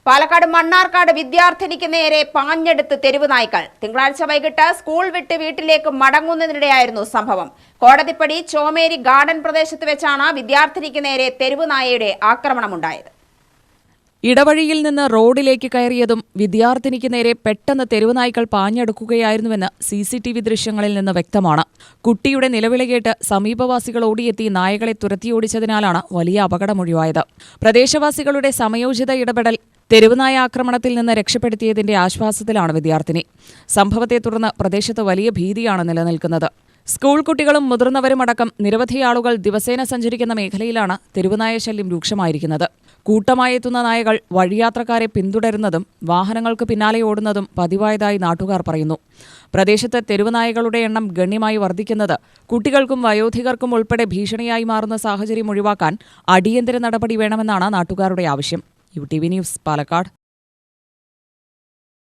പാലക്കാട് മണ്ണാർക്കാട് വിദ്യാർത്ഥിനിക്ക് നേരെ പാഞ്ഞെടുത്ത് തെരുവ് നായ്ക്കൾ. തിങ്കളാഴ്ച വൈകിട്ട് സ്കൂൾ വിട്ട് വീട്ടിലേക്ക് മടങ്ങുന്നതിനിടെയായിരുന്നു സംഭവം. കോടതിപ്പടി ചോമേരി ഗാർഡൻ പ്രദേശത്ത് വെച്ചാണ് വിദ്യാർത്ഥിനിക്ക് നേരെ തെരുവ് നായയുടെ ആക്രമണമുണ്ടായത്. ഇടവഴിയിൽ നിന്ന് റോഡിലേക്ക് കയറിയതും വിദ്യാർത്ഥിനിക്ക് നേരെ പെട്ടെന്ന് തെരുവുനായ്ക്കൾ പാഞ്ഞെടുക്കുകയായിരുന്നുവെന്ന് CCTV ദൃശ്യങ്ങളിൽ നിന്ന് വ്യക്തമാണ്. കുട്ടിയുടെ നിലവിളി കേട്ട് സമീപവാസികൾ ഓടിയെത്തി നായകളെ തുരത്തിയോടിച്ചതിനാലാണ് വലിയ അപകടമൊഴിവായത്. പ്രദേശവാസികളുടെ സമയോചിത ഇടപെടൽ തെരുവുനായ ആക്രമണത്തിൽ നിന്ന് രക്ഷപ്പെടുത്തിയതിന്റെ ആശ്വാസത്തിലാണ് വിദ്യാർത്ഥിനി. സംഭവത്തെ തുടർന്ന് പ്രദേശത്ത് വലിയ ഭീതിയാണ് നിലനിൽക്കുന്നത്. സ്കൂൾ കുട്ടികളും മുതിർന്നവരുമടക്കം നിരവധി ആളുകൾ ദിവസേന സഞ്ചരിക്കുന്ന മേഖലയിലാണ് തെരുവുനായ ശല്യം രൂക്ഷമായിരിക്കുന്നത്. കൂട്ടമായെത്തുന്ന നായകൾ വഴിയാത്രക്കാരെ പിന്തുടരുന്നതും വാഹനങ്ങൾക്ക് പിന്നാലെ ഓടുന്നതും പതിവായതായി നാട്ടുകാർ പറയുന്നു. പ്രദേശത്ത് തെരുവുനായകളുടെ എണ്ണം ഗണ്യമായി വർദ്ധിക്കുന്നത് കുട്ടികൾക്കും വയോധികർക്കും ഉൾപ്പെടെ ഭീഷണിയായി മാറുന്ന സാഹചര്യം ഒഴിവാക്കാൻ അടിയന്തര നടപടി വേണമെന്നാണ് നാട്ടുകാരുടെ ആവശ്യം. UTV news, Palakkad.